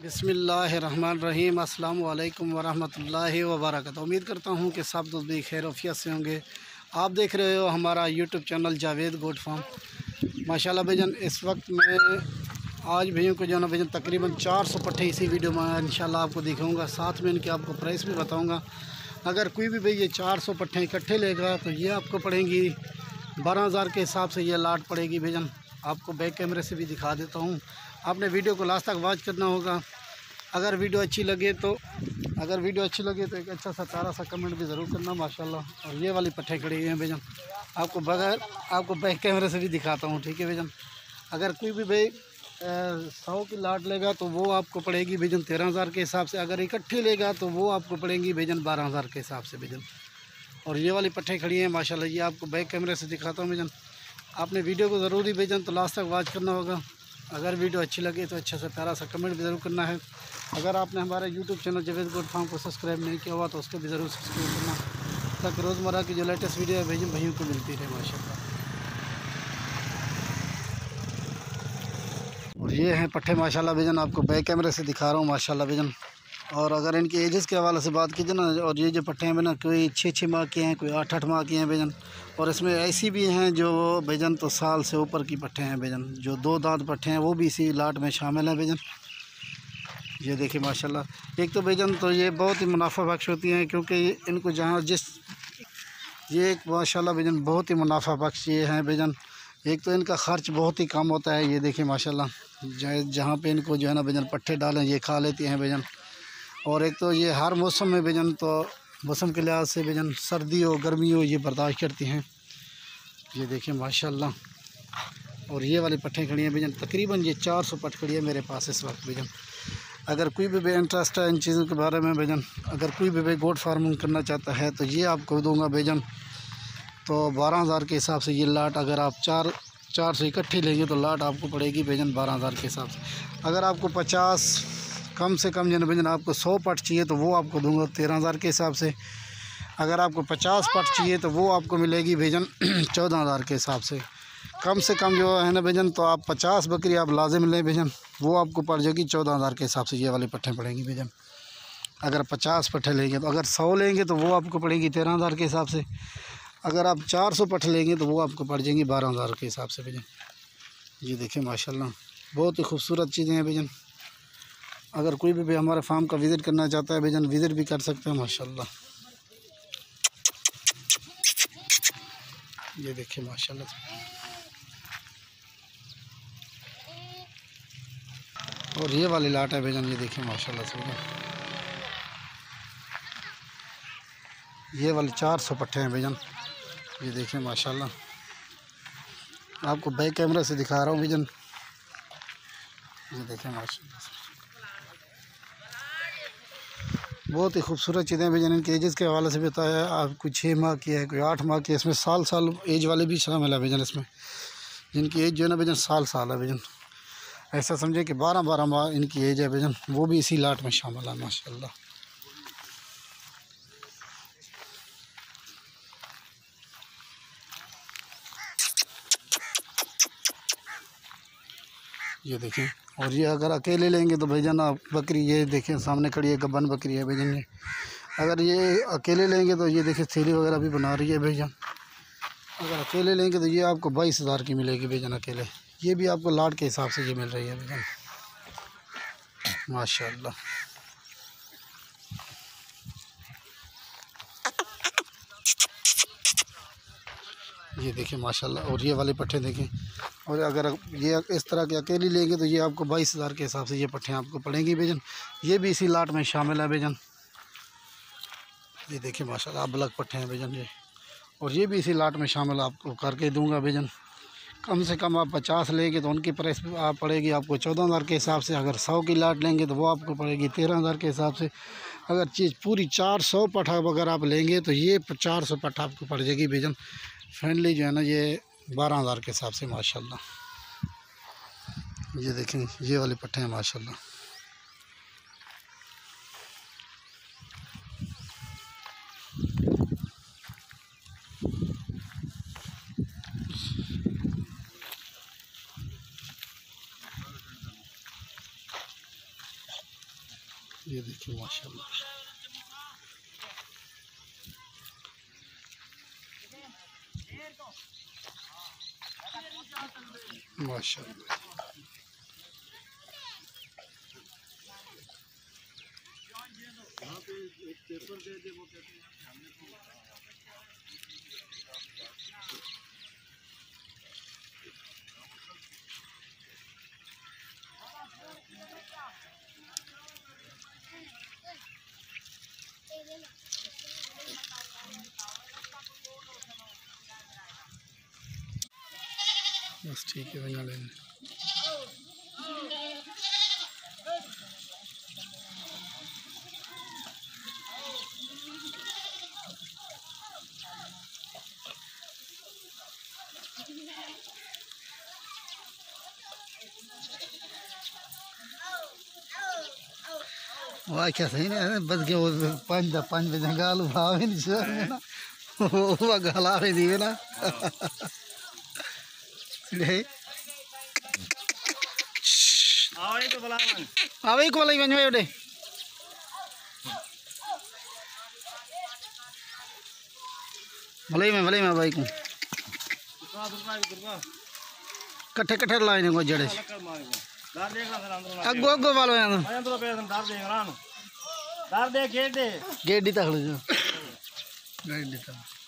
बिस्मिल्लाहिर्रहमानिर्रहीम। अस्सलामु अलैकुम वरहमतुल्लाहि वबरकातुहू। उम्मीद करता हूँ कि सब दोस्त भी खैर वफियत से होंगे। आप देख रहे हो हमारा YouTube channel Javed goat farm. माशाल्लाह भाईजान, इस वक्त मैं आज भैया को जो है ना भाईजान तकरीबन 400 पट्टे इसी वीडियो में इंशाल्लाह आपको दिखाऊंगा। साथ में इनके आपको प्राइस भी बताऊंगा। अगर कोई भी भाई ये 400 पट्टे इकट्ठे लेगा तो ये आपको पड़ेंगी 12,000 के हिसाब से ये लाट पड़ेगी भाईजान। आपको बैक कैमरे से भी दिखा देता हूँ, आपने वीडियो को लास्ट तक वॉच करना होगा। अगर वीडियो अच्छी लगे तो एक अच्छा सा प्यारा सा कमेंट भी ज़रूर करना माशाल्लाह। और ये वाली पट्टे खड़ी हुई हैं भाईजान, आपको बैक कैमरे से भी दिखाता हूँ, ठीक है भाईजान। अगर कोई भी भाई 100 की लाट लेगा तो वो आपको पड़ेगी भाईजान 13,000 के हिसाब से। अगर इकट्ठी लेगा तो वो आपको पड़ेंगी भाईजान 12,000 के हिसाब से भाईजान। और ये वाली पट्टे खड़ी हैं माशाल्लाह, ये आपको बैक कैमरे से दिखाता हूँ भाईजान। आपने वीडियो को ज़रूरी भाईजान तो लास्ट तक वॉच करना होगा। अगर वीडियो अच्छी लगे तो अच्छा सा प्यारा सा कमेंट भी ज़रूर करना है। अगर आपने हमारे YouTube channel Javed goat farm को सब्सक्राइब नहीं किया हुआ तो उसको भी ज़रूर सब्सक्राइब करना, ताकि रोज़मर्रा की जो लेटेस्ट वीडियो है भाइयों को मिलती रहे माशाल्लाह। और ये हैं पट्टे माशाल्लाह भाईजान, आपको बैक कैमरे से दिखा रहा हूँ माशाल्लाह भाईजान। और अगर इनकी एजेस के हवाले से बात कीजिए ना, और ये जो पट्टे हैं ना, कोई 6 माह के हैं, कोई 8 माह के हैं भाईजान। और इसमें ऐसी भी हैं जो भाईजान तो साल से ऊपर की पट्टे हैं भाईजान। जो 2 दांत पट्टे हैं वो भी इसी लाट में शामिल हैं भाईजान। ये देखिए माशाल्लाह। एक तो भाईजान तो ये बहुत ही मुनाफा बख्श होती हैं, क्योंकि इनको जहाँ ये एक माशाल्लाह भाईजान बहुत ही मुनाफा बख्श ये हैं भाईजान। एक तो इनका ख़र्च बहुत ही कम होता है। ये देखिए माशाल्लाह, जहाँ पे इनको जो है ना भाईजान पट्टे डालें ये खा लेती हैं भाईजान। और एक तो ये हर मौसम में भाईजान, तो मौसम के लिहाज से भाईजान सर्दी हो गर्मी हो ये बर्दाश्त करती हैं। ये देखिए माशाल्लाह। और ये वाली पट्टें खड़ी हैं भाईजान, तकरीबन ये 400 पट्ट खड़ी है मेरे पास इस वक्त भाईजान। अगर कोई भी इंटरेस्ट है इन चीज़ों के बारे में भाईजान, अगर कोई भी गोट फार्मिंग करना चाहता है तो ये आपको दूंगा भाईजान। तो 12,000 के हिसाब से ये लाट, अगर आप 400 इकट्ठी लेंगे तो लाट आपको पड़ेगी भाईजान 12,000 के हिसाब से। अगर आपको 50 कम से कम जन भाईजान आपको 100 पट चाहिए तो वो आपको दूंगा 13,000 के हिसाब से। अगर आपको 50 पट चाहिए तो वो आपको मिलेगी भाईजान 14,000 के हिसाब से कम जो है ना भाईजान, तो आप 50 बकरी आप लाजिम लें भाईजान, वो आपको पड़ जाएगी 14,000 के हिसाब से। ये वाली पट्टें पड़ेंगी भाईजान। अगर 50 पट्टे लेंगे तो, अगर 100 लेंगे तो वो आपको पड़ेगी 13,000 के हिसाब से। अगर आप 400 पट्टे लेंगे तो वो आपको पड़ जाएंगी 12,000 के हिसाब से भाईजान। ये देखिए माशाल्लाह, बहुत ही खूबसूरत चीज़ें हैं भाईजान। अगर कोई भी हमारे फार्म का विज़िट करना चाहता है भाईजान, विज़िट भी कर सकते हैं माशाल्लाह। ये देखिए माशाल्लाह। और ये वाली लाट है भाईजान, ये देखिए माशाल्लाह से। ये वाली 400 पट्टे हैं भाईजान। ये देखिए माशाल्लाह, आपको बैक कैमरा से दिखा रहा हूँ भाईजान। ये देखिए माशाल्लाह, बहुत ही खूबसूरत चीज़ें भाईजान। इनके एजेस के हवाले से भी बताया, आप कोई 6 माह की है, कोई 8 माह की है। इसमें साल एज वाले भी शामिल है भाईजान इसमें, जिनकी एज जो है ना भाईजान साल है भाईजान। ऐसा समझे कि 12 माह इनकी एज है भाईजान, वो भी इसी लाट में शामिल है माशाल्लाह। ये देखें। और ये अगर अकेले लेंगे तो भाईजान आप बकरी, ये देखें सामने खड़ी है गब्बन बकरी है भाईजान। ये अगर ये अकेले लेंगे तो ये देखें थैली वगैरह भी बना रही है भाईजान। अगर अकेले लेंगे तो ये आपको 22,000 की मिलेगी भाईजान अकेले। ये भी आपको लाट के हिसाब से ये मिल रही है भाईजान माशाल्लाह। ये देखिए माशाल्लाह। और ये वाले पट्टे देखें। और अगर ये इस तरह के अकेली लेंगे तो ये आपको 22,000 के हिसाब से ये पट्टे आपको पड़ेंगी भाईजान। ये भी इसी लाट में शामिल है भाईजान। ये देखिए माशाल्लाह, ब्लैक पट्टे हैं भाईजान ये। और ये भी इसी लाट में शामिल आपको करके दूंगा भाईजान। कम से कम आप 50 लेंगे तो उनकी प्राइस आप पड़ेगी आपको 14,000 के हिसाब से। अगर 100 की लाट लेंगे तो वो आपको पड़ेगी 13,000 के हिसाब से। अगर चीज़ पूरी 400 पट्ठा अगर आप लेंगे तो ये 400 पट्ठा आपको पड़ जाएगी भाईजान फ्रेंडली जो है ना, ये 12,000 के हिसाब से माशाल्लाह। ये देखें, ये वाले पट्टे हैं माशाल्लाह। ये देखिए माशाल्लाह माशाल्लाह। बस ठीक है बना लेंगे। वाह क्या सही नहीं बस के वो पाँच बजे गालू भावे नहीं सर ना वो गला भी दिए ना नहीं आवे को वाला बन में भले में भाई को कट्ठे कट्ठे लाए ने को जड़े अगो अगो वालो यार गेट दी तक ले जो गेट दी तक